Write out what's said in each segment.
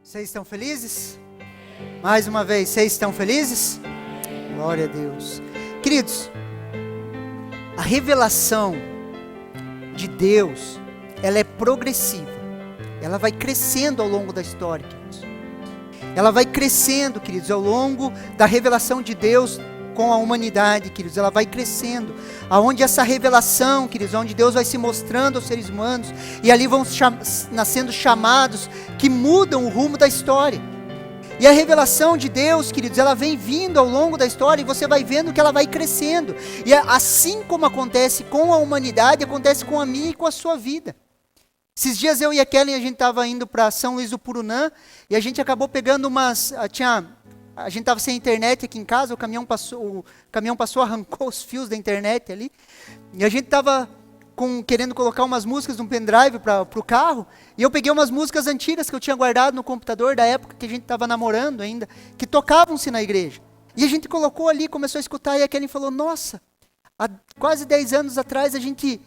Vocês estão felizes? Mais uma vez, vocês estão felizes? Glória a Deus. Queridos, a revelação de Deus, ela é progressiva. Ela vai crescendo ao longo da história, queridos. Ela vai crescendo, queridos, ao longo da revelação de Deus com a humanidade, queridos. Ela vai crescendo. Aonde essa revelação, queridos, onde Deus vai se mostrando aos seres humanos, e ali vão nascendo chamados que mudam o rumo da história. E a revelação de Deus, queridos, ela vem vindo ao longo da história, e você vai vendo que ela vai crescendo. E assim como acontece com a humanidade, acontece com a minha e com a sua vida. Esses dias eu e a Kellen, a gente estava indo para São Luís do Purunã, e a gente acabou pegando a gente estava sem internet aqui em casa, o caminhão passou, arrancou os fios da internet ali, e a gente estava querendo colocar umas músicas num pendrive para o carro, e eu peguei umas músicas antigas que eu tinha guardado no computador, da época que a gente estava namorando ainda, que tocavam-se na igreja. E a gente colocou ali, começou a escutar, e a Kellen falou, nossa, há quase 10 anos atrás a gente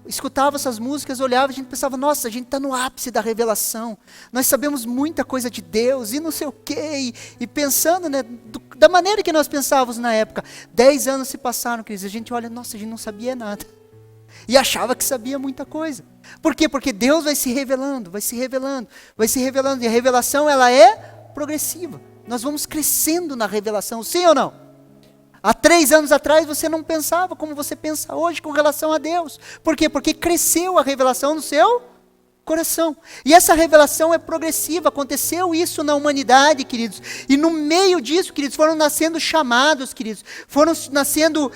escutava essas músicas, olhava, a gente pensava, nossa, a gente está no ápice da revelação, nós sabemos muita coisa de Deus, e não sei o quê, e pensando, né, da maneira que nós pensávamos na época. 10 anos se passaram, queridos, a gente olha, nossa, a gente não sabia nada, e achava que sabia muita coisa. Por quê? Porque Deus vai se revelando, vai se revelando, vai se revelando, e a revelação, ela é progressiva, nós vamos crescendo na revelação, sim ou não? Há 3 anos atrás você não pensava como você pensa hoje com relação a Deus. Por quê? Porque cresceu a revelação no seu coração. E essa revelação é progressiva, aconteceu isso na humanidade, queridos. E no meio disso, queridos, foram nascendo chamados, queridos. Foram nascendo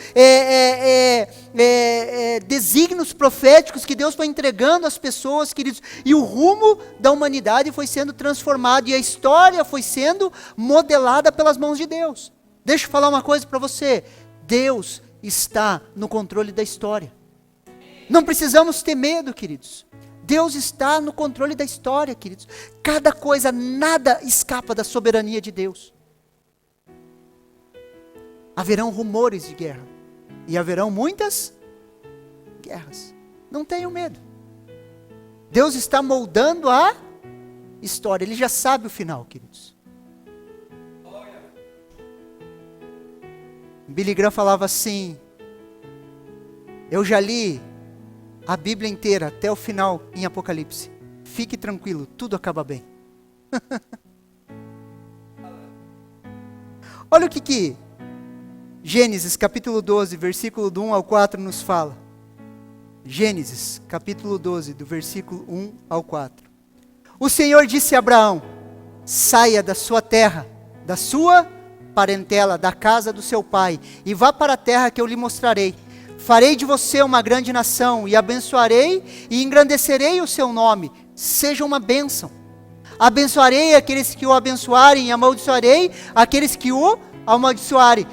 desígnios proféticos que Deus foi entregando às pessoas, queridos. E o rumo da humanidade foi sendo transformado. E a história foi sendo modelada pelas mãos de Deus. Deixa eu falar uma coisa para você, Deus está no controle da história. Não precisamos ter medo, queridos. Deus está no controle da história, queridos. Cada coisa, nada escapa da soberania de Deus. Haverão rumores de guerra. E haverão muitas guerras. Não tenham medo. Deus está moldando a história. Ele já sabe o final, queridos. Billy Graham falava assim, eu já li a Bíblia inteira até o final em Apocalipse. Fique tranquilo, tudo acaba bem. Olha o que Gênesis capítulo 12, versículo do 1 ao 4 nos fala. Gênesis capítulo 12, do versículo 1 ao 4. O Senhor disse a Abraão, saia da sua terra, da sua parentela, da casa do seu pai, e vá para a terra que eu lhe mostrarei. Farei de você uma grande nação, e abençoarei e engrandecerei o seu nome. Seja uma bênção. Abençoarei aqueles que o abençoarem, e amaldiçoarei aqueles que o amaldiçoarem.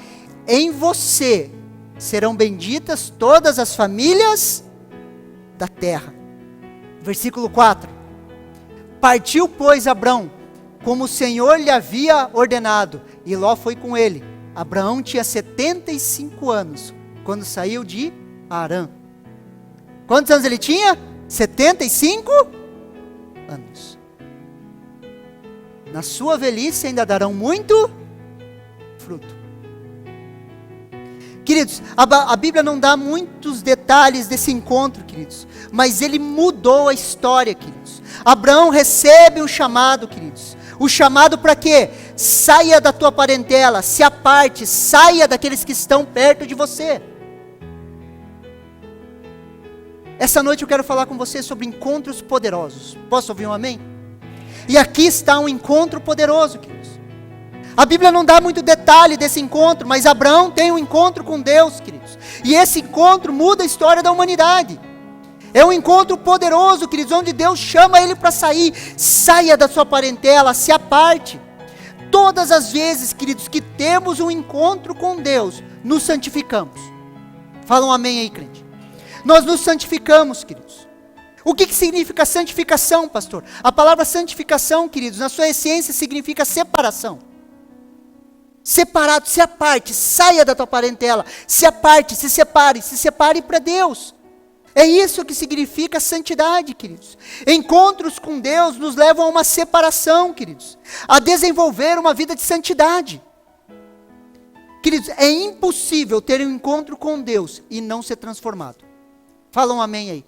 Em você serão benditas todas as famílias da terra. Versículo 4. Partiu, pois, Abrão, como o Senhor lhe havia ordenado, e Ló foi com ele. Abraão tinha 75 anos, quando saiu de Harã. Quantos anos ele tinha? 75 anos. Na sua velhice ainda darão muito fruto. Queridos, a Bíblia não dá muitos detalhes desse encontro, queridos, mas ele mudou a história, queridos. Abraão recebe um chamado, queridos. O chamado para quê? Saia da tua parentela, se aparte, saia daqueles que estão perto de você. Essa noite eu quero falar com você sobre encontros poderosos. Posso ouvir um amém? E aqui está um encontro poderoso, queridos. A Bíblia não dá muito detalhe desse encontro, mas Abraão tem um encontro com Deus, queridos. E esse encontro muda a história da humanidade. É um encontro poderoso, queridos, onde Deus chama ele para sair. Saia da sua parentela, se aparte. Todas as vezes, queridos, que temos um encontro com Deus, nos santificamos. Fala um amém aí, crente. Nós nos santificamos, queridos. O que significa santificação, pastor? A palavra santificação, queridos, na sua essência significa separação. Separado, se aparte, saia da tua parentela, se aparte, se separe para Deus. É isso que significa santidade, queridos. Encontros com Deus nos levam a uma separação, queridos. A desenvolver uma vida de santidade. Queridos, é impossível ter um encontro com Deus e não ser transformado. Fala um amém aí.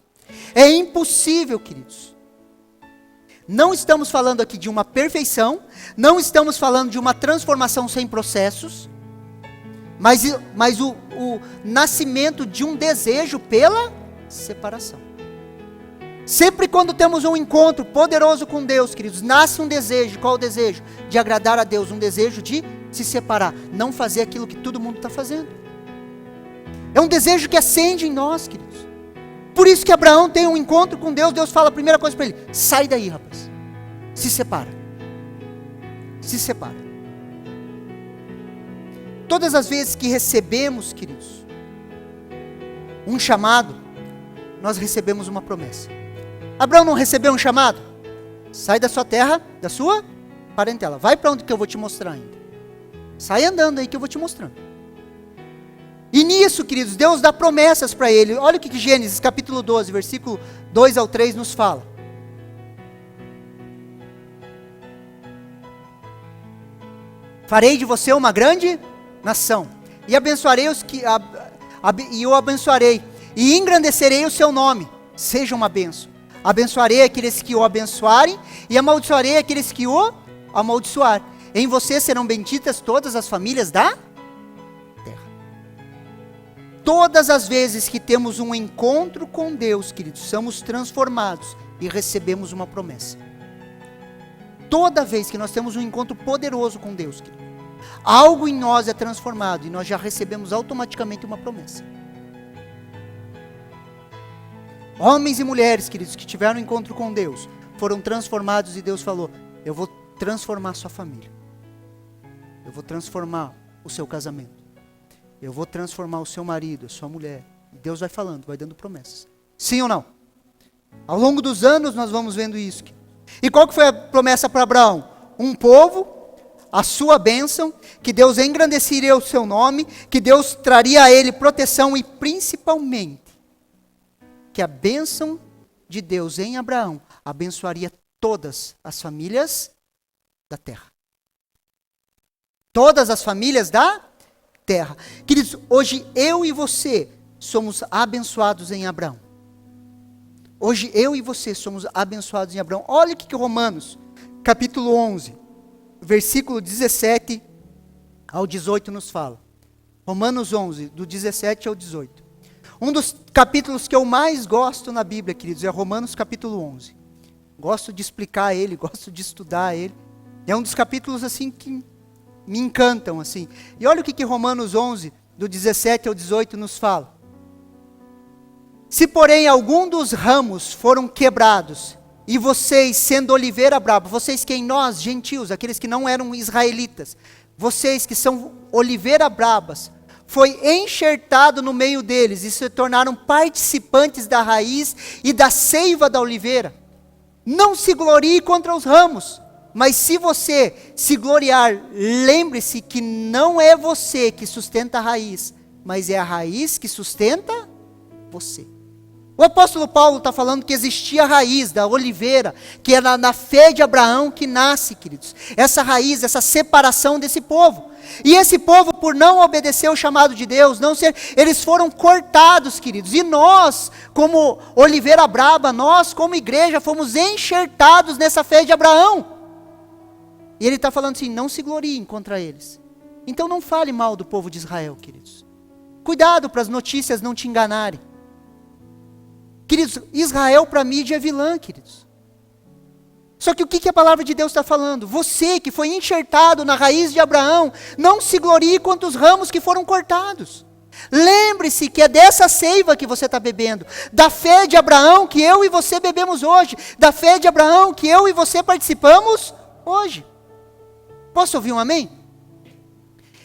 É impossível, queridos. Não estamos falando aqui de uma perfeição, não estamos falando de uma transformação sem processos, mas o nascimento de um desejo pela separação. Sempre quando temos um encontro poderoso com Deus, queridos, nasce um desejo. Qual o desejo? De agradar a Deus, um desejo de se separar, não fazer aquilo que todo mundo está fazendo. É um desejo que acende em nós, queridos. Por isso que Abraão tem um encontro com Deus, Deus fala a primeira coisa para ele: sai daí, rapaz, se separa, se separa. Todas as vezes que recebemos, queridos, um chamado, nós recebemos uma promessa. Abraão não recebeu um chamado? Sai da sua terra, da sua parentela, vai para onde que eu vou te mostrar ainda. Sai andando aí que eu vou te mostrando. E nisso, queridos, Deus dá promessas para ele. Olha o que Gênesis capítulo 12, versículo 2 ao 3 nos fala. Farei de você uma grande nação, e abençoarei e o abençoarei, e engrandecerei o seu nome. Seja uma bênção. Abençoarei aqueles que o abençoarem, e amaldiçoarei aqueles que o amaldiçoar. Em você serão benditas todas as famílias da terra. Todas as vezes que temos um encontro com Deus, queridos, somos transformados e recebemos uma promessa. Toda vez que nós temos um encontro poderoso com Deus, queridos, algo em nós é transformado e nós já recebemos automaticamente uma promessa. Homens e mulheres, queridos, que tiveram um encontro com Deus, foram transformados e Deus falou: eu vou transformar a sua família. Eu vou transformar o seu casamento. Eu vou transformar o seu marido, a sua mulher. E Deus vai falando, vai dando promessas. Sim ou não? Ao longo dos anos nós vamos vendo isso. E qual que foi a promessa para Abraão? Um povo, a sua bênção, que Deus engrandeceria o seu nome, que Deus traria a ele proteção e principalmente que a bênção de Deus em Abraão abençoaria todas as famílias da terra. Todas as famílias da terra. Queridos, hoje eu e você somos abençoados em Abraão. Hoje eu e você somos abençoados em Abraão. Olha o que Romanos, capítulo 11, versículo 17 ao 18 nos fala. Romanos 11, do 17 ao 18. Um dos capítulos que eu mais gosto na Bíblia, queridos, é Romanos capítulo 11. Gosto de explicar ele, gosto de estudar ele. É um dos capítulos assim que me encantam, assim. E olha o que Romanos 11, do 17 ao 18 nos fala. Se porém algum dos ramos foram quebrados, e vocês, sendo oliveira brava, vocês quem? Nós, gentios, aqueles que não eram israelitas, vocês que são oliveira bravas, foi enxertado no meio deles, e se tornaram participantes da raiz e da seiva da oliveira. Não se glorie contra os ramos, mas se você se gloriar, lembre-se que não é você que sustenta a raiz, mas é a raiz que sustenta você. O apóstolo Paulo está falando que existia a raiz da oliveira, que era na fé de Abraão que nasce, queridos. Essa raiz, essa separação desse povo. E esse povo, por não obedecer o chamado de Deus, eles foram cortados, queridos. E nós, como oliveira braba, nós, como igreja, fomos enxertados nessa fé de Abraão. E ele está falando assim, não se gloriem contra eles. Então não fale mal do povo de Israel, queridos. Cuidado para as notícias não te enganarem. Queridos, Israel para a mídia é vilã, queridos. Só que o que a palavra de Deus está falando? Você que foi enxertado na raiz de Abraão, não se glorie quanto os ramos que foram cortados. Lembre-se que é dessa seiva que você está bebendo, da fé de Abraão que eu e você bebemos hoje, da fé de Abraão que eu e você participamos hoje. Posso ouvir um amém?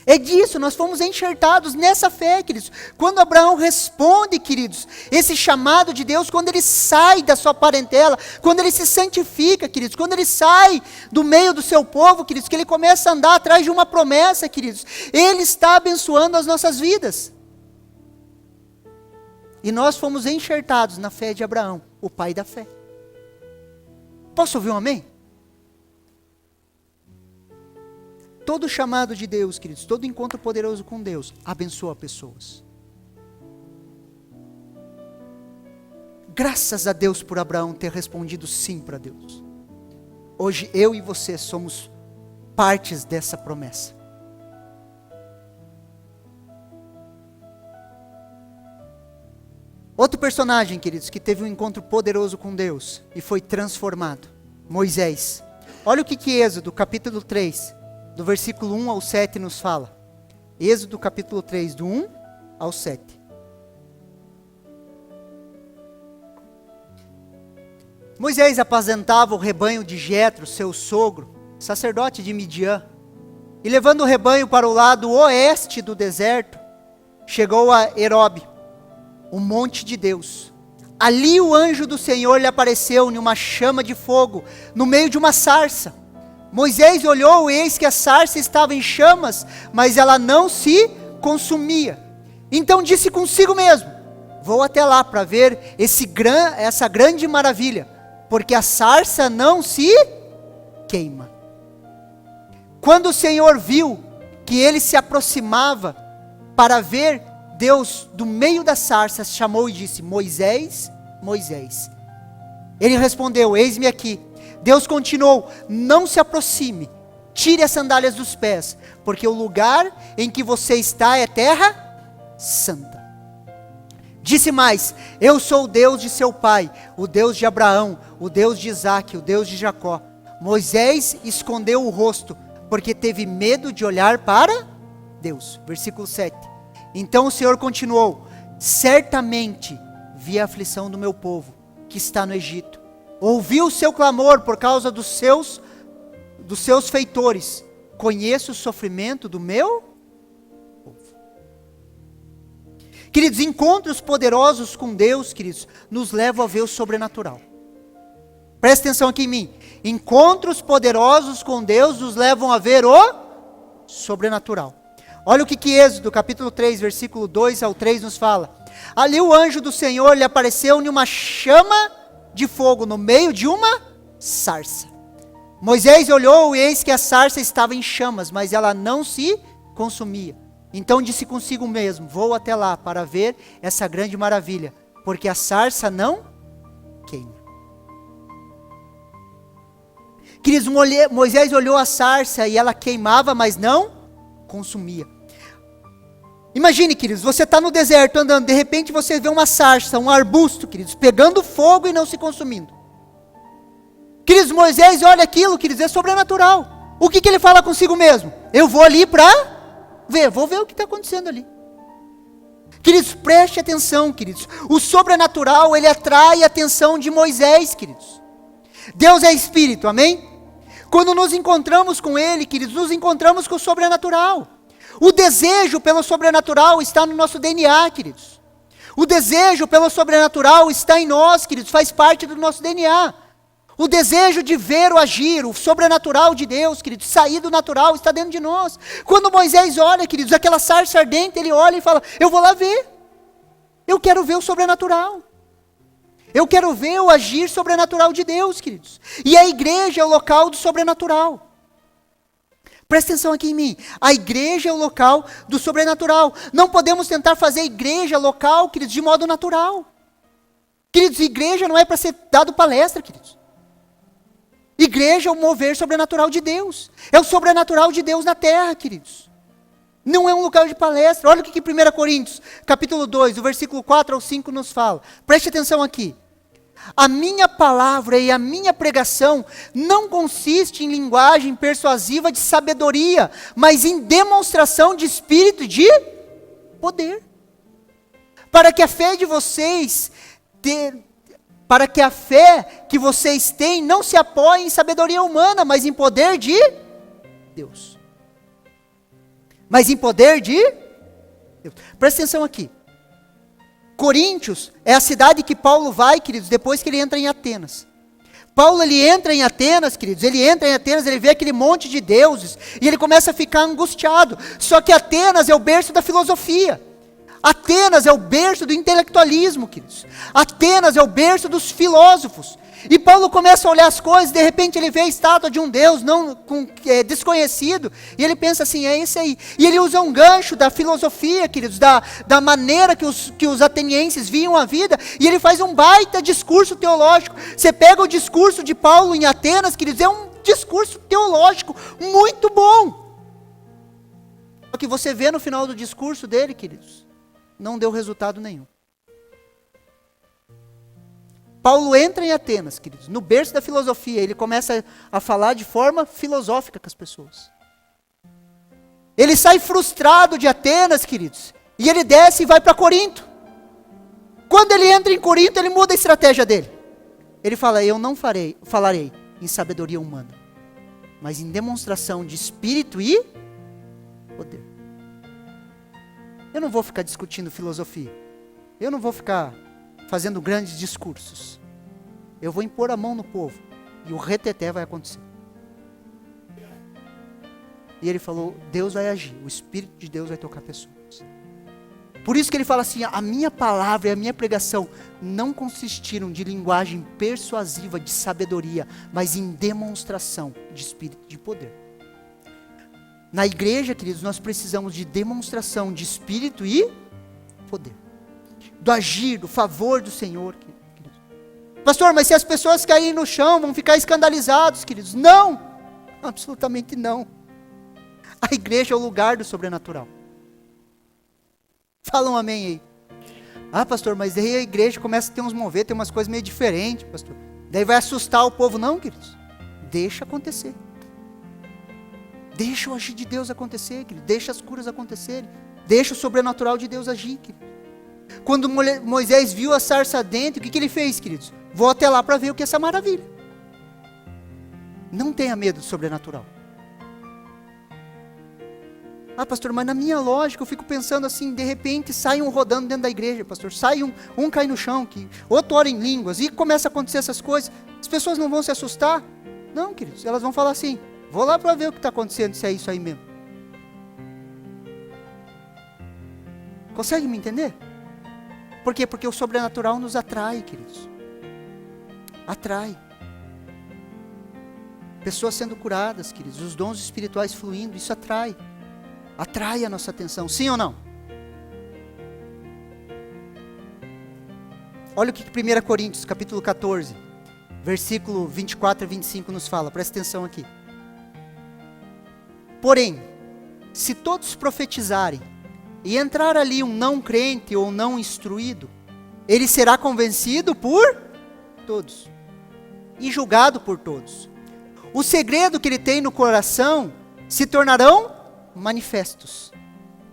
É disso, nós fomos enxertados nessa fé, queridos. Quando Abraão responde, queridos, esse chamado de Deus, quando ele sai da sua parentela, quando ele se santifica, queridos, quando ele sai do meio do seu povo, queridos, que ele começa a andar atrás de uma promessa, queridos, ele está abençoando as nossas vidas. E nós fomos enxertados na fé de Abraão, o pai da fé. Posso ouvir um amém? Todo chamado de Deus, queridos, todo encontro poderoso com Deus, abençoa pessoas. Graças a Deus por Abraão ter respondido sim para Deus. Hoje eu e você somos partes dessa promessa. Outro personagem, queridos, que teve um encontro poderoso com Deus e foi transformado, Moisés. Olha o que Êxodo, capítulo 3, do versículo 1 ao 7 nos fala. Êxodo, capítulo 3, do 1 ao 7. Moisés apacentava o rebanho de Jetro, seu sogro, sacerdote de Midian, e levando o rebanho para o lado oeste do deserto, chegou a Herobe, o monte de Deus. Ali o anjo do Senhor lhe apareceu em uma chama de fogo, no meio de uma sarça. Moisés olhou e eis que a sarça estava em chamas, mas ela não se consumia. Então disse consigo mesmo: vou até lá para ver essa grande maravilha, porque a sarça não se queima. Quando o Senhor viu que ele se aproximava para ver, Deus, do meio da sarça, chamou e disse: Moisés, Moisés. Ele respondeu: eis-me aqui. Deus continuou: não se aproxime, tire as sandálias dos pés, porque o lugar em que você está é terra santa. Disse mais: eu sou o Deus de seu pai, o Deus de Abraão, o Deus de Isaque, o Deus de Jacó. Moisés escondeu o rosto, porque teve medo de olhar para Deus. Versículo 7. Então o Senhor continuou: certamente vi a aflição do meu povo, que está no Egito. Ouvi o seu clamor por causa dos seus feitores. Conheço o sofrimento do meu povo. Queridos, encontros poderosos com Deus, queridos, nos levam a ver o sobrenatural. Presta atenção aqui em mim. Encontros poderosos com Deus nos levam a ver o sobrenatural. Olha o que Êxodo, capítulo 3, versículo 2 ao 3 nos fala. Ali o anjo do Senhor lhe apareceu em uma chama de fogo, no meio de uma sarça. Moisés olhou e eis que a sarça estava em chamas, mas ela não se consumia. Então disse consigo mesmo: vou até lá para ver essa grande maravilha, porque a sarça não queima. Queridos, Moisés olhou a sarça e ela queimava, mas não consumia. Imagine, queridos, você está no deserto andando, de repente você vê uma sarça, um arbusto, queridos, pegando fogo e não se consumindo. Queridos, Moisés olha aquilo, queridos, é sobrenatural. O que ele fala consigo mesmo? Eu vou ali para ver, vou ver o que está acontecendo ali. Queridos, preste atenção, queridos. O sobrenatural, ele atrai a atenção de Moisés, queridos. Deus é Espírito, amém? Quando nos encontramos com Ele, queridos, nos encontramos com o sobrenatural. O desejo pelo sobrenatural está no nosso DNA, queridos. O desejo pelo sobrenatural está em nós, queridos, faz parte do nosso DNA. O desejo de ver o agir, o sobrenatural de Deus, queridos, sair do natural, está dentro de nós. Quando Moisés olha, queridos, aquela sarça ardente, ele olha e fala: eu vou lá ver. Eu quero ver o sobrenatural. Eu quero ver o agir sobrenatural de Deus, queridos. E a igreja é o local do sobrenatural. Presta atenção aqui em mim. A igreja é o local do sobrenatural. Não podemos tentar fazer igreja local, queridos, de modo natural. Queridos, igreja não é para ser dado palestra, queridos. Igreja é o mover sobrenatural de Deus. É o sobrenatural de Deus na terra, queridos. Não é um lugar de palestra. Olha o que 1 Coríntios, capítulo 2, o versículo 4 ao 5 nos fala. Preste atenção aqui. A minha palavra e a minha pregação não consiste em linguagem persuasiva de sabedoria, mas em demonstração de espírito e de poder. Para que a fé de vocês, para que a fé que vocês têm não se apoie em sabedoria humana, mas em poder de Deus. Mas em poder de Deus. Presta atenção aqui. Coríntios é a cidade que Paulo vai, queridos, depois que ele entra em Atenas. Paulo, ele entra em Atenas, queridos, ele vê aquele monte de deuses, e ele começa a ficar angustiado. Só que Atenas é o berço da filosofia. Atenas é o berço do intelectualismo, queridos. Atenas é o berço dos filósofos. E Paulo começa a olhar as coisas, de repente ele vê a estátua de um Deus desconhecido, e ele pensa assim, é esse aí. E ele usa um gancho da filosofia, queridos, da maneira que os atenienses viam a vida, e ele faz um baita discurso teológico. Você pega o discurso de Paulo em Atenas, queridos, é um discurso teológico muito bom. Só que você vê no final do discurso dele, queridos, não deu resultado nenhum. Paulo entra em Atenas, queridos, no berço da filosofia, ele começa a falar de forma filosófica com as pessoas. Ele sai frustrado de Atenas, queridos, e ele desce e vai para Corinto. Quando ele entra em Corinto, ele muda a estratégia dele. Ele fala, eu não falarei em sabedoria humana, mas em demonstração de espírito e poder. Eu não vou ficar discutindo filosofia. Eu não vou ficar fazendo grandes discursos. Eu vou impor a mão no povo e o reteté vai acontecer. E ele falou, Deus vai agir, o Espírito de Deus vai tocar pessoas. Por isso que ele fala assim, a minha palavra e a minha pregação não consistiram de linguagem persuasiva, de sabedoria, mas em demonstração de Espírito e de poder. Na igreja, queridos, nós precisamos de demonstração de Espírito e poder. Do agir, do favor do Senhor, queridos. Pastor, mas se as pessoas caírem no chão, vão ficar escandalizados, queridos. Não, absolutamente não. A igreja é o lugar do sobrenatural. Fala um amém aí. Ah, pastor, mas daí a igreja começa a ter uns mover, tem umas coisas meio diferentes, pastor. Daí vai assustar o povo. Não, queridos. Deixa acontecer. Deixa o agir de Deus acontecer, querido. Deixa as curas acontecerem. Deixa o sobrenatural de Deus agir, querido. Quando Moisés viu a sarça ardente, o que ele fez, queridos? Vou até lá para ver o que é essa maravilha. Não tenha medo do sobrenatural. Ah, pastor, mas na minha lógica eu fico pensando assim, de repente sai um rodando dentro da igreja, pastor, sai um cai no chão, outro ora em línguas, e começa a acontecer essas coisas, as pessoas não vão se assustar? Não, queridos, elas vão falar assim, vou lá para ver o que está acontecendo, se é isso aí mesmo. Consegue me entender? Por quê? Porque o sobrenatural nos atrai, queridos. Atrai. Pessoas sendo curadas, queridos, os dons espirituais fluindo, isso atrai. Atrai a nossa atenção, sim ou não? Olha o que 1 Coríntios, capítulo 14, versículo 24 e 25 nos fala, presta atenção aqui. Porém, se todos profetizarem, e entrar ali um não crente ou não instruído, ele será convencido por todos, e julgado por todos. O segredo que ele tem no coração se tornarão manifestos.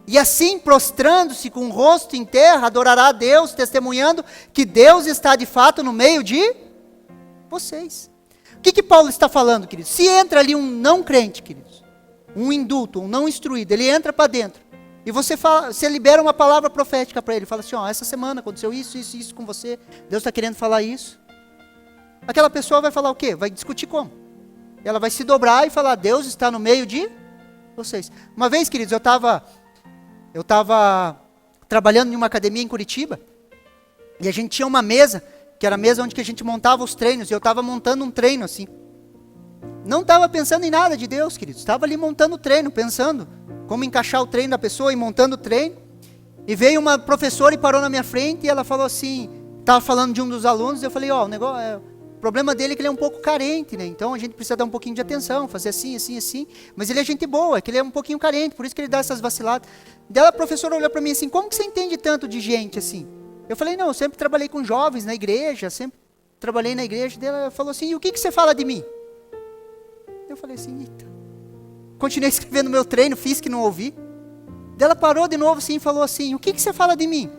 E assim, prostrando-se com o rosto em terra, adorará a Deus, testemunhando que Deus está de fato no meio de vocês. O que Paulo está falando, queridos? Se entra ali um não crente, queridos, um indulto, um não instruído, ele entra para dentro, e você libera uma palavra profética para ele, fala assim, essa semana aconteceu isso com você, Deus está querendo falar isso. Aquela pessoa vai falar o quê? Vai discutir como? Ela vai se dobrar e falar, Deus está no meio de vocês. Uma vez, queridos, eu estava trabalhando em uma academia em Curitiba, e a gente tinha uma mesa, que era a mesa onde que a gente montava os treinos, e eu estava montando um treino assim. Não estava pensando em nada de Deus, queridos, estava ali montando o treino, pensando como encaixar o treino da pessoa e montando o treino. E veio uma professora e parou na minha frente, e ela falou assim, estava falando de um dos alunos, eu falei, o negócio o problema dele é que ele é um pouco carente, né? Então a gente precisa dar um pouquinho de atenção, fazer assim, assim, assim. Mas ele é gente boa, é que ele é um pouquinho carente, por isso que ele dá essas vaciladas. Daí a professora olhou para mim assim, como que você entende tanto de gente assim? Eu falei, não, eu sempre trabalhei com jovens na igreja, sempre trabalhei na igreja. Daí ela falou assim, e o que você fala de mim? Eu falei assim, eita. Continuei escrevendo meu treino, fiz que não ouvi. Daí ela parou de novo assim e falou assim, o que você fala de mim?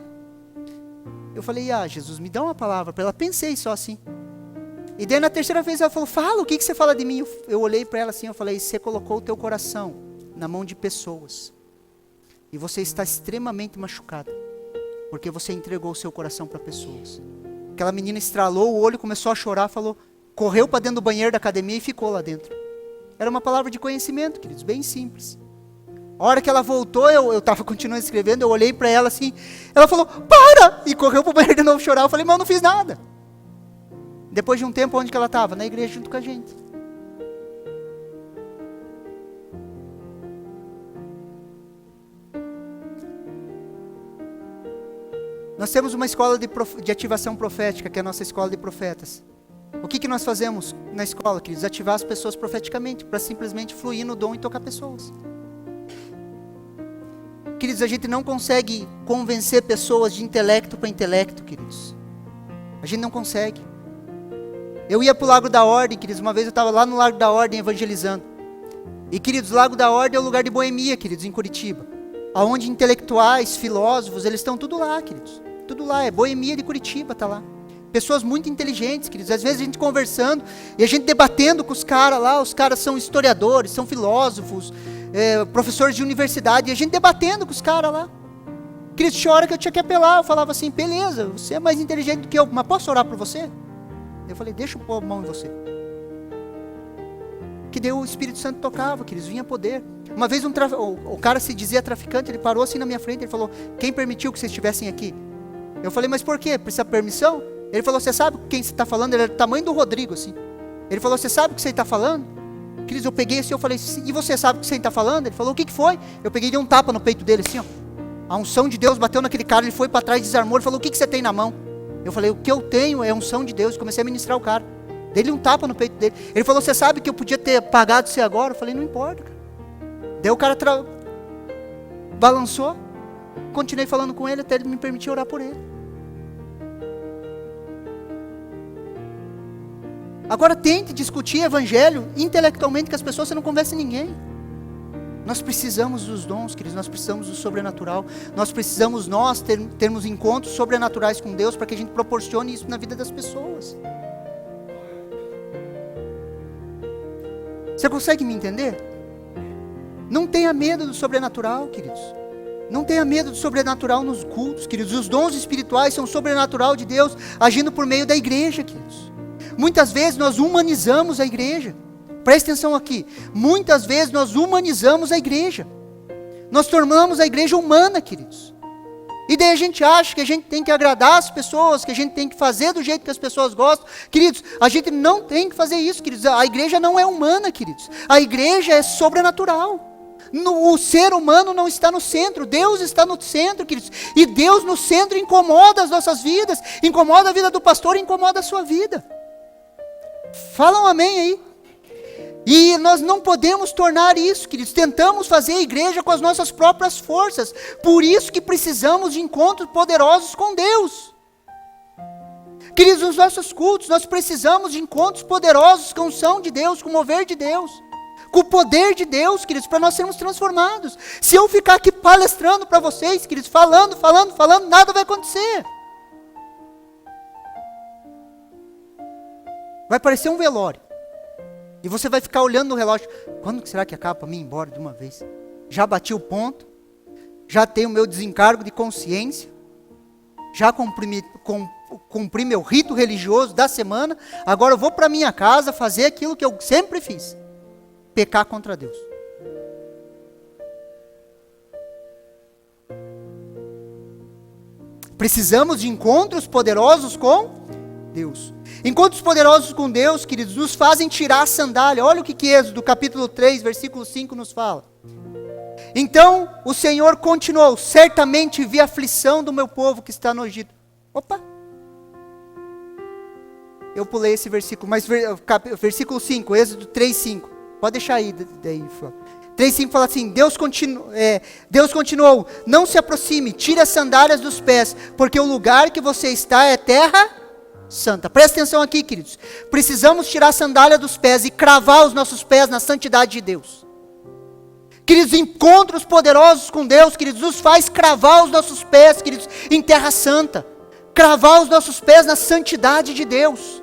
Eu falei, Jesus, me dá uma palavra para ela. Pensei só assim. E daí na terceira vez ela falou, fala, o que você fala de mim? Eu olhei para ela assim, eu falei, você colocou o teu coração na mão de pessoas. E você está extremamente machucada. Porque você entregou o seu coração para pessoas. Aquela menina estralou o olho, começou a chorar, falou, correu para dentro do banheiro da academia e ficou lá dentro. Era uma palavra de conhecimento, queridos, bem simples. A hora que ela voltou, eu estava continuando escrevendo, eu olhei para ela assim, ela falou, para! E correu para o banheiro de novo chorar. Eu falei, mas eu não fiz nada. Depois de um tempo, onde que ela estava? Na igreja junto com a gente. Nós temos uma escola de ativação profética, que é a nossa escola de profetas. O que nós fazemos na escola, queridos? Ativar as pessoas profeticamente, para simplesmente fluir no dom e tocar pessoas. Queridos, a gente não consegue convencer pessoas de intelecto para intelecto, queridos. A gente não consegue. Eu ia para o Lago da Ordem, queridos, uma vez eu estava lá no Lago da Ordem evangelizando. E, queridos, o Lago da Ordem é um lugar de boemia, queridos, em Curitiba. Onde intelectuais, filósofos, eles estão tudo lá, queridos. Tudo lá, é boemia de Curitiba, tá lá. Pessoas muito inteligentes, queridos. Às vezes a gente conversando e a gente debatendo com os caras lá. Os caras são historiadores, são filósofos, professores de universidade. E a gente debatendo com os caras lá. Queridos, tinha hora que eu tinha que apelar. Eu falava assim, beleza, você é mais inteligente do que eu, mas posso orar por você? Eu falei, deixa eu pôr a mão em você. Que daí o Espírito Santo tocava, queridos, vinha poder. Uma vez o cara se dizia traficante, ele parou assim na minha frente, ele falou, quem permitiu que vocês estivessem aqui? Eu falei, mas por quê? Precisa de permissão? Ele falou, você sabe quem você está falando? Ele era do tamanho do Rodrigo, assim. Ele falou, você sabe o que você está falando? Queridos, eu peguei assim, eu falei, e você sabe o que você está falando? Ele falou, o que foi? Eu peguei e dei um tapa no peito dele, assim, ó. A unção de Deus bateu naquele cara, ele foi para trás, desarmou, ele falou, o que você tem na mão? Eu falei, o que eu tenho é a unção de Deus. Comecei a ministrar o cara. Dei-lhe um tapa no peito dele. Ele falou, você sabe que eu podia ter pagado você agora? Eu falei, não importa, cara. Daí o cara balançou. Continuei falando com ele até ele me permitir orar por ele. Agora tente discutir evangelho intelectualmente com as pessoas, você não convence ninguém. Nós precisamos dos dons, queridos, nós precisamos do sobrenatural. Nós precisamos termos encontros sobrenaturais com Deus para que a gente proporcione isso na vida das pessoas. Você consegue me entender? Não tenha medo do sobrenatural, queridos. Não tenha medo do sobrenatural nos cultos, queridos. Os dons espirituais são o sobrenatural de Deus agindo por meio da igreja, queridos. Muitas vezes nós humanizamos a igreja. Presta atenção aqui. Muitas vezes nós humanizamos a igreja. Nós tornamos a igreja humana, queridos. E daí a gente acha que a gente tem que agradar as pessoas, que a gente tem que fazer do jeito que as pessoas gostam. Queridos, a gente não tem que fazer isso, queridos. A igreja não é humana, queridos. A igreja é sobrenatural. O ser humano não está no centro, Deus está no centro, queridos. E Deus no centro incomoda as nossas vidas, incomoda a vida do pastor, incomoda a sua vida. Fala um amém aí. E nós não podemos tornar isso, queridos. Tentamos fazer a igreja com as nossas próprias forças. Por isso que precisamos de encontros poderosos com Deus. Queridos, nos nossos cultos, nós precisamos de encontros poderosos com a unção de Deus, com o mover de Deus, com o poder de Deus, queridos, para nós sermos transformados. Se eu ficar aqui palestrando para vocês, queridos, falando, nada vai acontecer. Vai parecer um velório. E você vai ficar olhando no relógio. Quando será que acaba para mim ir embora de uma vez? Já bati o ponto. Já tenho o meu desencargo de consciência. Já cumpri meu rito religioso da semana. Agora eu vou para minha casa fazer aquilo que eu sempre fiz. Pecar contra Deus. Precisamos de encontros poderosos com Deus. Encontros poderosos com Deus, queridos, nos fazem tirar a sandália. Olha o que Êxodo, capítulo 3, versículo 5 nos fala. Então o Senhor continuou, certamente vi a aflição do meu povo que está no Egito. Opa! Eu pulei esse versículo, mas versículo 5, Êxodo 3, 5. Pode deixar aí, daí, 3,5 fala assim, Deus continuou, não se aproxime, tire as sandálias dos pés, porque o lugar que você está é terra santa. Presta atenção aqui, queridos. Precisamos tirar a sandália dos pés e cravar os nossos pés na santidade de Deus. Queridos, encontros poderosos com Deus, queridos, nos faz cravar os nossos pés, queridos, em terra santa. Cravar os nossos pés na santidade de Deus.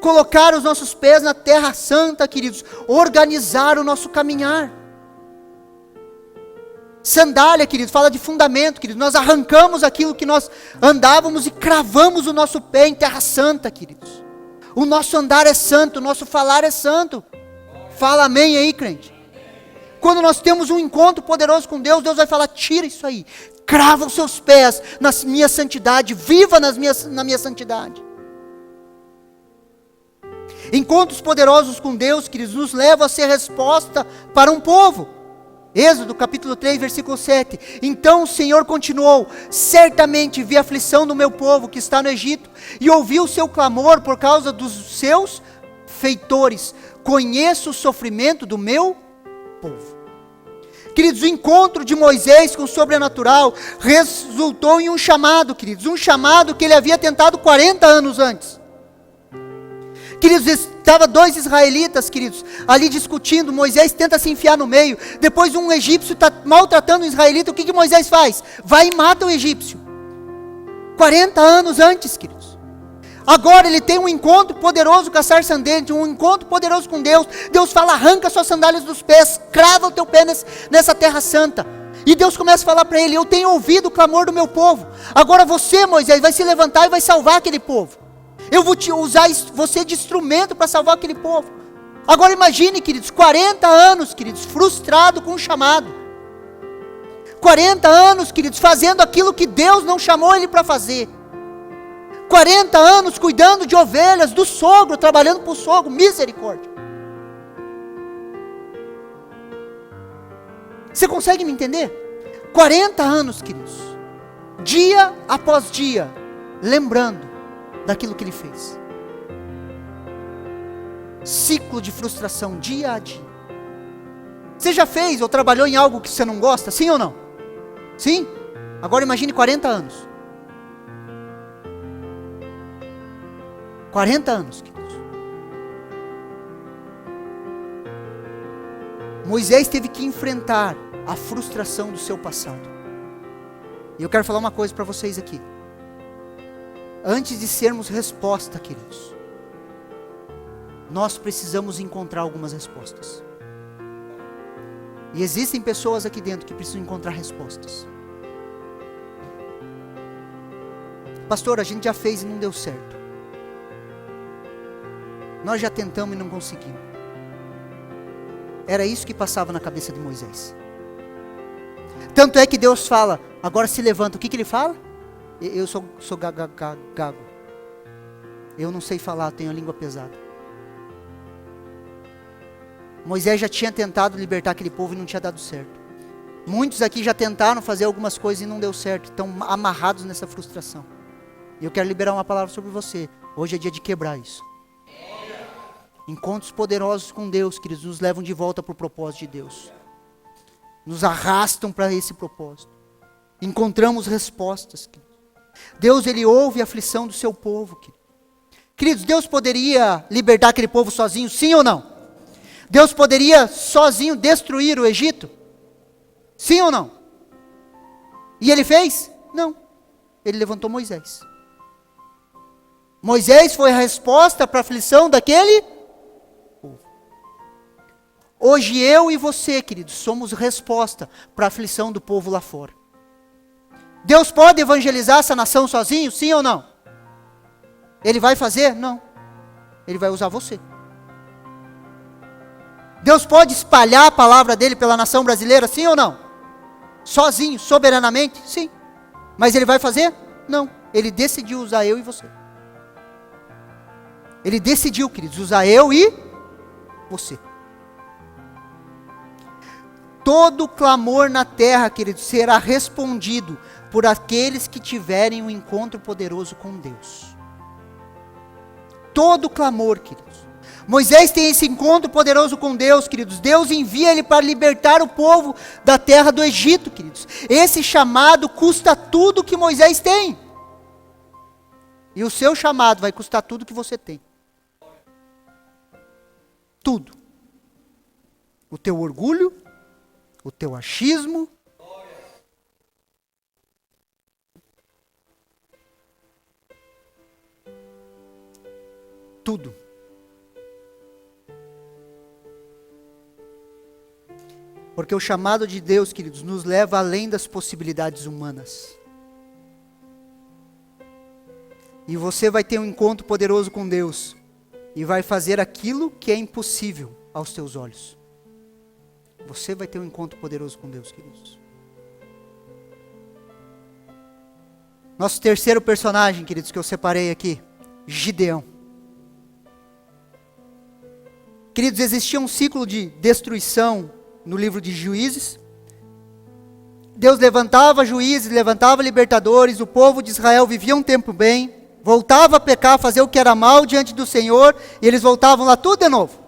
Colocar os nossos pés na terra santa, queridos. Organizar o nosso caminhar. Sandália, queridos, fala de fundamento, queridos. Nós arrancamos aquilo que nós andávamos e cravamos o nosso pé em terra santa, queridos. O nosso andar é santo, o nosso falar é santo. Fala amém aí, crente. Quando nós temos um encontro poderoso com Deus, Deus vai falar: tira isso aí, crava os seus pés na minha santidade, viva na minha santidade. Encontros poderosos com Deus, queridos, nos levam a ser resposta para um povo. Êxodo capítulo 3, versículo 7. Então o Senhor continuou: certamente vi a aflição do meu povo que está no Egito, e ouvi o seu clamor por causa dos seus feitores. Conheço o sofrimento do meu povo. Queridos, o encontro de Moisés com o sobrenatural resultou em um chamado, queridos, um chamado que ele havia tentado 40 anos antes. Queridos, estava dois israelitas, queridos, ali discutindo. Moisés tenta se enfiar no meio. Depois um egípcio está maltratando um israelita. O que Moisés faz? Vai e mata o egípcio. 40 anos antes, queridos. Agora ele tem um encontro poderoso com a sarça ardente, um encontro poderoso com Deus. Deus fala: arranca suas sandálias dos pés, crava o teu pé nessa terra santa. E Deus começa a falar para ele: eu tenho ouvido o clamor do meu povo. Agora você, Moisés, vai se levantar e vai salvar aquele povo. Eu vou te usar você de instrumento para salvar aquele povo. Agora imagine, queridos, 40 anos, queridos, frustrado com o chamado. 40 anos, queridos, fazendo aquilo que Deus não chamou ele para fazer. 40 anos cuidando de ovelhas, do sogro, trabalhando para o sogro, misericórdia. Você consegue me entender? 40 anos, queridos, dia após dia, lembrando daquilo que ele fez. Ciclo de frustração, dia a dia. Você já fez ou trabalhou em algo que você não gosta? Sim ou não? Sim? Agora imagine 40 anos. 40 anos, queridos. Moisés teve que enfrentar a frustração do seu passado. E eu quero falar uma coisa para vocês aqui. Antes de sermos resposta, queridos, nós precisamos encontrar algumas respostas. E existem pessoas aqui dentro que precisam encontrar respostas. Pastor, a gente já fez e não deu certo. Nós já tentamos e não conseguimos. Era isso que passava na cabeça de Moisés. Tanto é que Deus fala: agora se levanta. O que ele fala? Eu sou gago. Eu não sei falar, tenho a língua pesada. Moisés já tinha tentado libertar aquele povo e não tinha dado certo. Muitos aqui já tentaram fazer algumas coisas e não deu certo. Estão amarrados nessa frustração. E eu quero liberar uma palavra sobre você. Hoje é dia de quebrar isso. Encontros poderosos com Deus, queridos, nos levam de volta para o propósito de Deus. Nos arrastam para esse propósito. Encontramos respostas, queridos. Deus, ele ouve a aflição do seu povo, queridos. Queridos, Deus poderia libertar aquele povo sozinho, sim ou não? Deus poderia sozinho destruir o Egito? Sim ou não? E ele fez? Não. Ele levantou Moisés. Moisés foi a resposta para a aflição daquele povo. Hoje eu e você, queridos, somos resposta para a aflição do povo lá fora. Deus pode evangelizar essa nação sozinho? Sim ou não? Ele vai fazer? Não. Ele vai usar você. Deus pode espalhar a palavra dele pela nação brasileira? Sim ou não? Sozinho, soberanamente? Sim. Mas ele vai fazer? Não. Ele decidiu usar eu e você. Ele decidiu, queridos, usar eu e você. Todo clamor na terra, queridos, será respondido por aqueles que tiverem um encontro poderoso com Deus. Todo clamor, queridos. Moisés tem esse encontro poderoso com Deus, queridos. Deus envia ele para libertar o povo da terra do Egito, queridos. Esse chamado custa tudo que Moisés tem. E o seu chamado vai custar tudo que você tem. Tudo. O teu orgulho, o teu achismo, tudo. Porque o chamado de Deus, queridos, nos leva além das possibilidades humanas. E você vai ter um encontro poderoso com Deus. E vai fazer aquilo que é impossível aos teus olhos. você vai ter um encontro poderoso com Deus, queridos. Nosso terceiro personagem, queridos, que eu separei aqui, Gideão. Queridos, existia um ciclo de destruição no livro de Juízes. Deus levantava juízes, levantava libertadores, o povo de Israel vivia um tempo bem, voltava a pecar, fazer o que era mal diante do Senhor, e eles voltavam lá tudo de novo.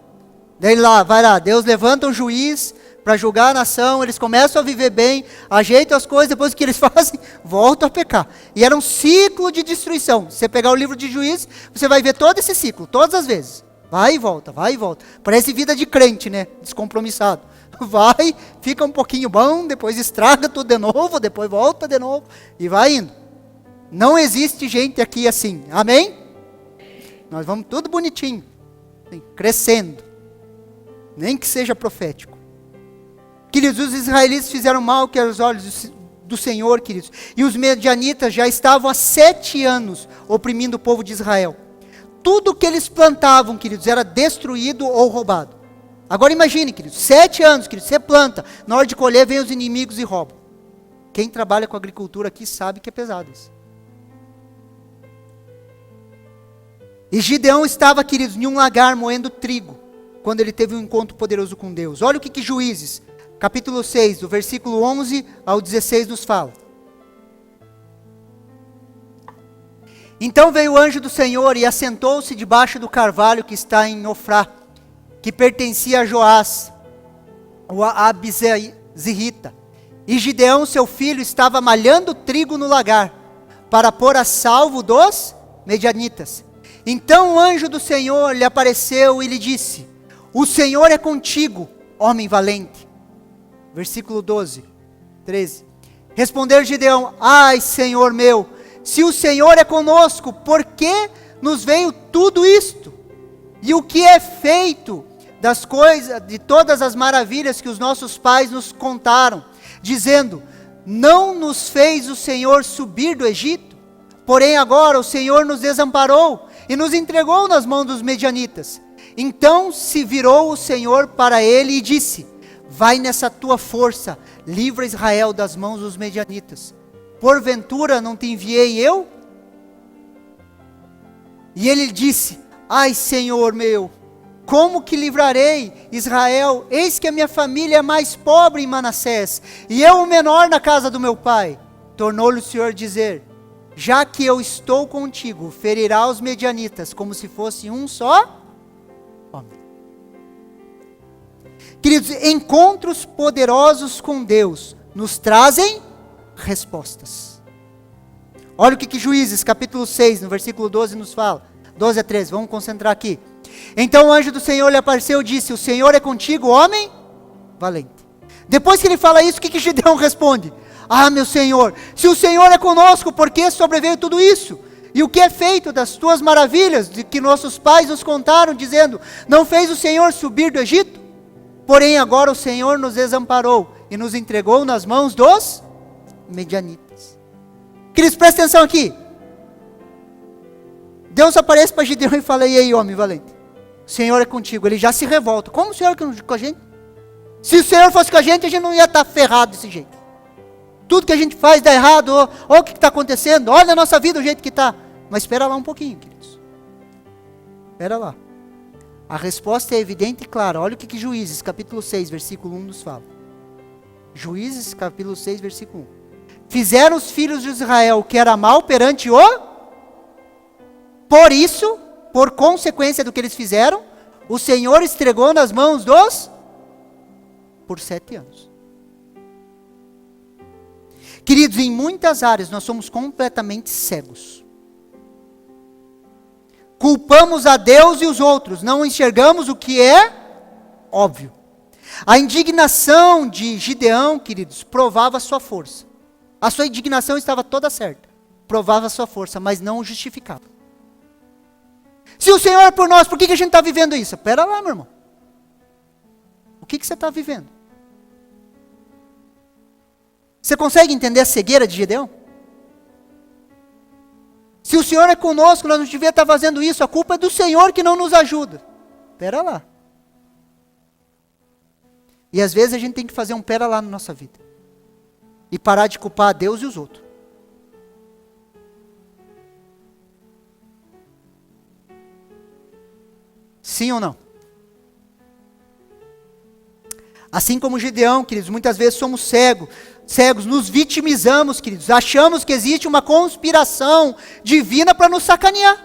Daí vai lá, Deus levanta um juiz para julgar a nação, eles começam a viver bem, ajeitam as coisas, depois o que eles fazem? Voltam a pecar. E era um ciclo de destruição. Se você pegar o livro de Juízes, você vai ver todo esse ciclo, todas as vezes. Vai e volta, vai e volta. Parece vida de crente, né? Descompromissado. Vai, fica um pouquinho bom, depois estraga tudo de novo, depois volta de novo, e vai indo. Não existe gente aqui assim, amém? Nós vamos tudo bonitinho, assim, crescendo, nem que seja profético. Queridos, os israelitas fizeram mal que aos olhos do Senhor, queridos, e os medianitas já estavam há 7 anos oprimindo o povo de Israel. Tudo que eles plantavam, queridos, era destruído ou roubado. Agora imagine, queridos, 7 anos, queridos, você planta, na hora de colher vem os inimigos e roubam. Quem trabalha com agricultura aqui sabe que é pesado isso. E Gideão estava, queridos, em um lagar moendo trigo, quando ele teve um encontro poderoso com Deus. Olha o que Juízes, capítulo 6, do versículo 11 ao 16 nos fala. Então veio o anjo do Senhor e assentou-se debaixo do carvalho que está em Ofrá, que pertencia a Joás, o Abizerita. E Gideão, seu filho, estava malhando trigo no lagar, para pôr a salvo dos medianitas. Então o anjo do Senhor lhe apareceu e lhe disse: o Senhor é contigo, homem valente. Versículo 12, 13. Respondeu Gideão: ai, Senhor meu, se o Senhor é conosco, por que nos veio tudo isto? E o que é feito das coisas, de todas as maravilhas que os nossos pais nos contaram, dizendo: não nos fez o Senhor subir do Egito? Porém agora o Senhor nos desamparou e nos entregou nas mãos dos medianitas. Então se virou o Senhor para ele e disse: vai nessa tua força, livra Israel das mãos dos medianitas. Porventura não te enviei eu? E ele disse: ai, Senhor meu, como que livrarei Israel? Eis que a minha família é mais pobre em Manassés, e eu o menor na casa do meu pai. Tornou-lhe o Senhor dizer: já que eu estou contigo, ferirá os medianitas como se fosse um só homem. Queridos, encontros poderosos com Deus nos trazem respostas. Olha o que Juízes, capítulo 6, no versículo 12 nos fala. 12 a 13, vamos concentrar aqui. Então o anjo do Senhor lhe apareceu e disse: o Senhor é contigo, homem valente. Depois que ele fala isso, o que Gideão responde? Ah, meu Senhor, se o Senhor é conosco, por que sobreveio tudo isso? E o que é feito das tuas maravilhas, de que nossos pais nos contaram, dizendo: não fez o Senhor subir do Egito? Porém agora o Senhor nos desamparou e nos entregou nas mãos dos medianitas. Queridos, presta atenção aqui. Deus aparece para Gideão e fala: e aí, homem valente, o Senhor é contigo. Ele já se revolta. Como o Senhor é com a gente? Se o Senhor fosse com a gente não ia estar ferrado desse jeito. Tudo que a gente faz dá errado. Olha o que está acontecendo. Olha a nossa vida do jeito que está. Mas espera lá um pouquinho, queridos. Espera lá. A resposta é evidente e clara. Olha o que Juízes, capítulo 6, versículo 1 nos fala. Juízes, capítulo 6, versículo 1. Fizeram os filhos de Israel o que era mal perante o... Por isso, por consequência do que eles fizeram, o Senhor entregou nas mãos dos... por 7 anos. Queridos, em muitas áreas nós somos completamente cegos. Culpamos a Deus e os outros, não enxergamos o que é óbvio. A indignação de Gideão, queridos, provava a sua força. A sua indignação estava toda certa. Provava a sua força, mas não o justificava. Se o Senhor é por nós, por que a gente está vivendo isso? Espera lá, meu irmão. O que você está vivendo? Você consegue entender a cegueira de Gideão? Se o Senhor é conosco, nós não devíamos estar fazendo isso. A culpa é do Senhor que não nos ajuda. Espera lá. E às vezes a gente tem que fazer um pera lá na nossa vida. E parar de culpar a Deus e os outros. Sim ou não? Assim como Gideão, queridos, muitas vezes somos cegos, nos vitimizamos, queridos, achamos que existe uma conspiração divina para nos sacanear.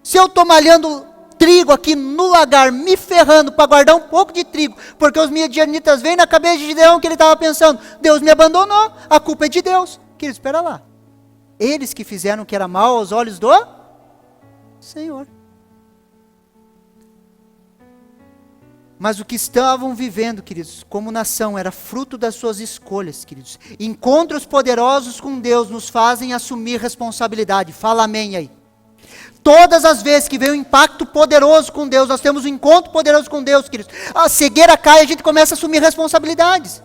Se eu estou malhando trigo aqui no lagar, me ferrando para guardar um pouco de trigo, porque os midianitas vêm na cabeça de Gideão que ele estava pensando, Deus me abandonou, a culpa é de Deus. Queridos, espera lá. Eles que fizeram o que era mal aos olhos do Senhor. Mas o que estavam vivendo, queridos, como nação, era fruto das suas escolhas, queridos. Encontros poderosos com Deus nos fazem assumir responsabilidade. Fala amém aí. Todas as vezes que vem um impacto poderoso com Deus, nós temos um encontro poderoso com Deus, queridos. A cegueira cai e a gente começa a assumir responsabilidades.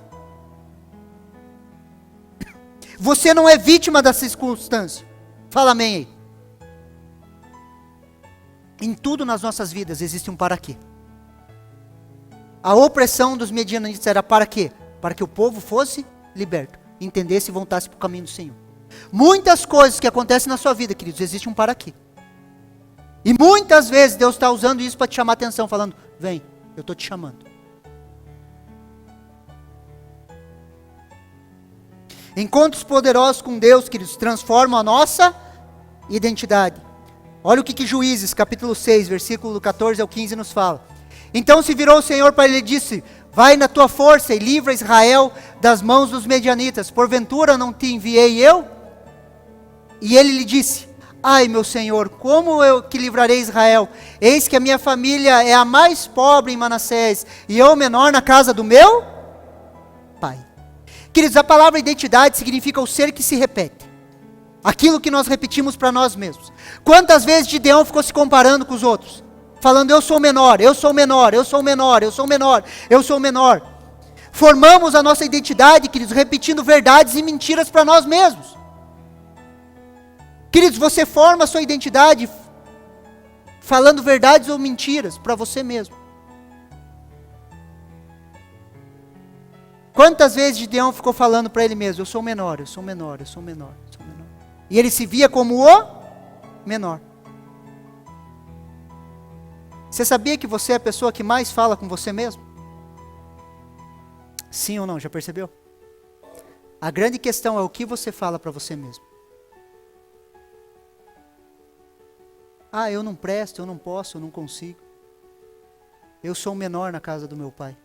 Você não é vítima da circunstância. Fala amém aí. Em tudo nas nossas vidas existe um para quê. A opressão dos medianitas era para quê? Para que o povo fosse liberto, entendesse e voltasse para o caminho do Senhor. Muitas coisas que acontecem na sua vida, queridos, existe um para quê. E muitas vezes Deus está usando isso para te chamar a atenção, falando, vem, eu estou te chamando. Encontros poderosos com Deus, queridos, transformam a nossa identidade. Olha o que Juízes, capítulo 6, versículo 14 ao 15 nos fala. Então se virou o Senhor para ele e disse, vai na tua força e livra Israel das mãos dos medianitas, porventura não te enviei eu? E ele lhe disse, ai meu Senhor, como eu que livrarei Israel? Eis que a minha família é a mais pobre em Manassés, e eu o menor na casa do meu pai. Queridos, a palavra identidade significa o ser que se repete. Aquilo que nós repetimos para nós mesmos. Quantas vezes Gideão ficou se comparando com os outros? Falando, eu sou o menor, eu sou o menor, eu sou o menor, eu sou o menor, eu sou o menor. Formamos a nossa identidade, queridos, repetindo verdades e mentiras para nós mesmos. Queridos, você forma a sua identidade falando verdades ou mentiras para você mesmo. Quantas vezes Gideão ficou falando para ele mesmo, eu sou o menor, eu sou o menor, eu sou o menor, eu sou o menor. E ele se via como o menor. Você sabia que você é a pessoa que mais fala com você mesmo? Sim ou não? Já percebeu? A grande questão é o que você fala para você mesmo. Ah, eu não presto, eu não posso, eu não consigo. Eu sou o menor na casa do meu pai.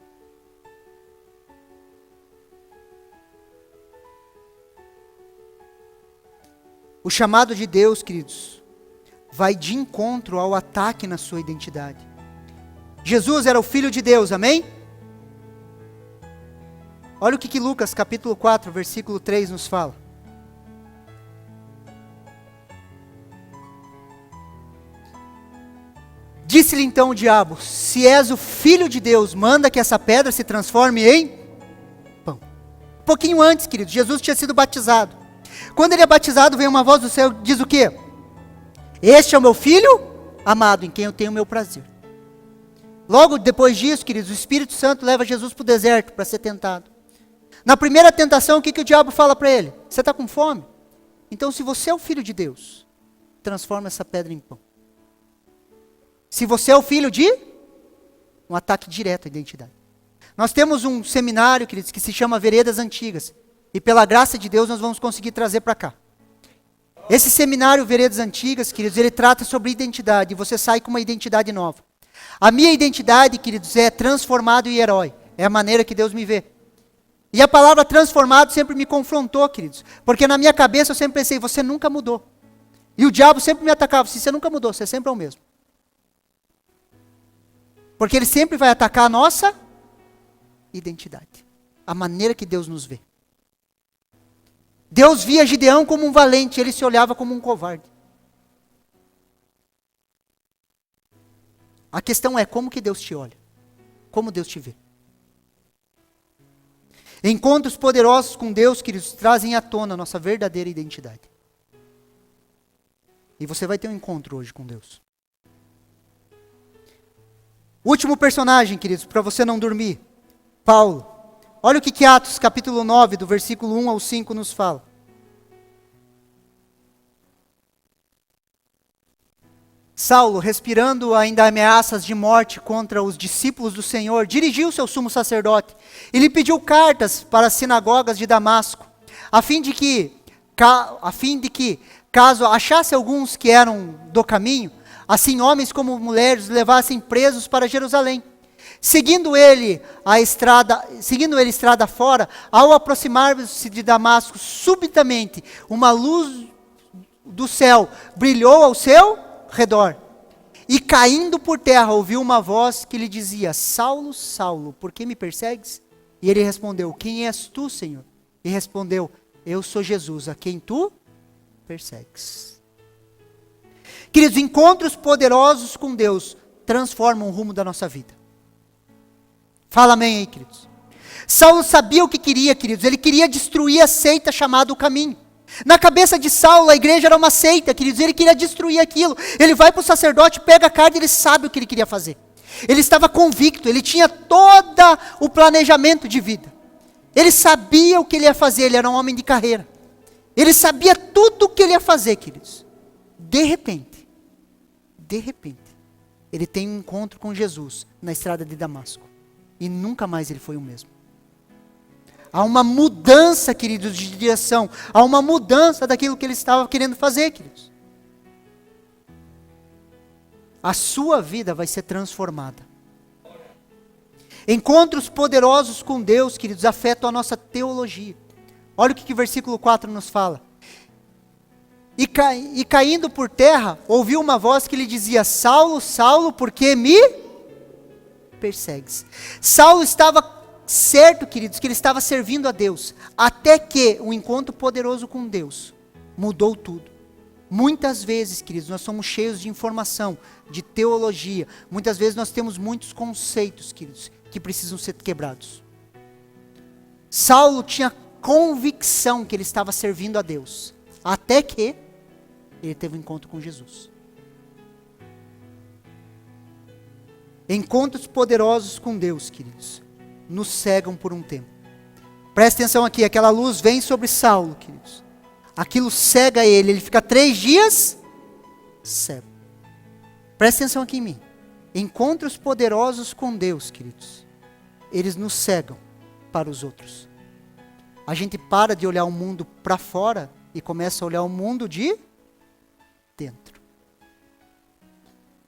O chamado de Deus, queridos, vai de encontro ao ataque na sua identidade. Jesus era o Filho de Deus, amém? Olha o que Lucas capítulo 4, versículo 3 nos fala. Disse-lhe então o diabo, se és o Filho de Deus, manda que essa pedra se transforme em pão. Um pouquinho antes, querido, Jesus tinha sido batizado. Quando ele é batizado, vem uma voz do céu e diz o quê? Este é o meu filho amado, em quem eu tenho o meu prazer. Logo depois disso, queridos, o Espírito Santo leva Jesus para o deserto para ser tentado. Na primeira tentação, o que o diabo fala para ele? Você está com fome? Então, se você é o Filho de Deus, transforma essa pedra em pão. Se você é o filho de um ataque direto à identidade. Nós temos um seminário, queridos, que se chama Veredas Antigas. E pela graça de Deus, nós vamos conseguir trazer para cá. Esse seminário Veredas Antigas, queridos, ele trata sobre identidade, e você sai com uma identidade nova. A minha identidade, queridos, é transformado e herói. É a maneira que Deus me vê. E a palavra transformado sempre me confrontou, queridos. Porque na minha cabeça eu sempre pensei, você nunca mudou. E o diabo sempre me atacava, você nunca mudou, você sempre é o mesmo. Porque ele sempre vai atacar a nossa identidade. A maneira que Deus nos vê. Deus via Gideão como um valente, ele se olhava como um covarde. A questão é como que Deus te olha, como Deus te vê. Encontros poderosos com Deus, queridos, trazem à tona a nossa verdadeira identidade. E você vai ter um encontro hoje com Deus. Último personagem, queridos, para você não dormir. Paulo. Olha o que Atos capítulo 9, do versículo 1 ao 5 nos fala. Saulo, respirando ainda ameaças de morte contra os discípulos do Senhor, dirigiu-se ao sumo sacerdote e lhe pediu cartas para as sinagogas de Damasco, a fim de que, caso achasse alguns que eram do caminho, assim homens como mulheres, levassem presos para Jerusalém. Seguindo ele estrada fora, ao aproximar-se de Damasco, subitamente uma luz do céu brilhou ao seu redor. E caindo por terra, ouviu uma voz que lhe dizia: Saulo, Saulo, por que me persegues? E ele respondeu: Quem és tu, Senhor? E respondeu: Eu sou Jesus, a quem tu persegues. Queridos, encontros poderosos com Deus transformam o rumo da nossa vida. Fala amém aí, queridos. Saulo sabia o que queria, queridos. Ele queria destruir a seita chamada o Caminho. Na cabeça de Saulo, a igreja era uma seita, queridos. Ele queria destruir aquilo. Ele vai para o sacerdote, pega a carta e ele sabe o que ele queria fazer. Ele estava convicto, ele tinha todo o planejamento de vida. Ele sabia o que ele ia fazer, ele era um homem de carreira. Ele sabia tudo o que ele ia fazer, queridos. De repente, ele tem um encontro com Jesus na estrada de Damasco. E nunca mais ele foi o mesmo. Há uma mudança, queridos, de direção. Há uma mudança daquilo que ele estava querendo fazer, queridos. A sua vida vai ser transformada. Encontros poderosos com Deus, queridos, afetam a nossa teologia. Olha o que o versículo 4 nos fala. E caindo por terra, ouviu uma voz que lhe dizia: Saulo, Saulo, por que me persegues? Saulo estava certo, queridos, que ele estava servindo a Deus, até que o encontro poderoso com Deus mudou tudo. Muitas vezes, queridos, nós somos cheios de informação, de teologia. Muitas vezes nós temos muitos conceitos, queridos, que precisam ser quebrados. Saulo tinha convicção que ele estava servindo a Deus, até que ele teve um encontro com Jesus. Encontros poderosos com Deus, queridos, nos cegam por um tempo. Presta atenção aqui, aquela luz vem sobre Saulo, queridos. Aquilo cega ele fica 3 dias cego. Presta atenção aqui em mim. Encontros poderosos com Deus, queridos, eles nos cegam para os outros. A gente para de olhar o mundo para fora e começa a olhar o mundo de dentro.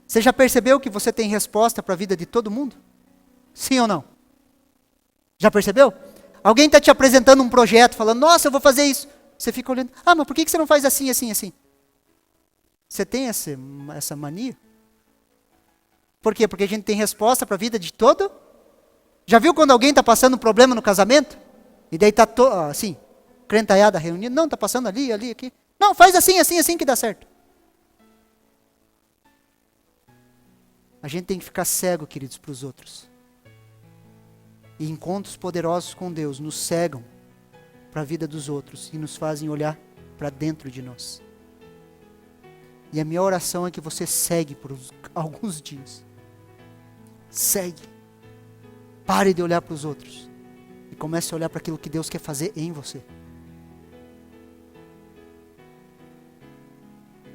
Você já percebeu que você tem resposta para a vida de todo mundo? Sim ou não? Já percebeu? Alguém está te apresentando um projeto, falando: nossa, eu vou fazer isso. Você fica olhando: ah, mas por que você não faz assim, assim, assim? Você tem essa mania? Por quê? Porque a gente tem resposta para a vida de todo. Já viu quando alguém está passando um problema no casamento? E daí está assim, crentaiada reunida. Não, está passando ali, aqui. Não, faz assim, assim, assim que dá certo. A gente tem que ficar cego, queridos, para os outros. E encontros poderosos com Deus nos cegam para a vida dos outros e nos fazem olhar para dentro de nós. E a minha oração é que você segue por alguns dias. Segue. Pare de olhar para os outros e comece a olhar para aquilo que Deus quer fazer em você.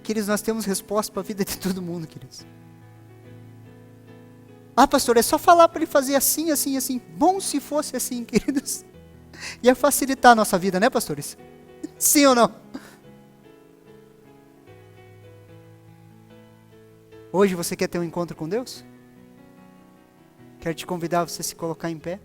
Queridos, nós temos resposta para a vida de todo mundo, queridos. Ah, pastor, é só falar para ele fazer assim, assim, assim. Bom se fosse assim, queridos. Ia facilitar a nossa vida, né, pastores? Sim ou não? Hoje você quer ter um encontro com Deus? Quero te convidar a você se colocar em pé.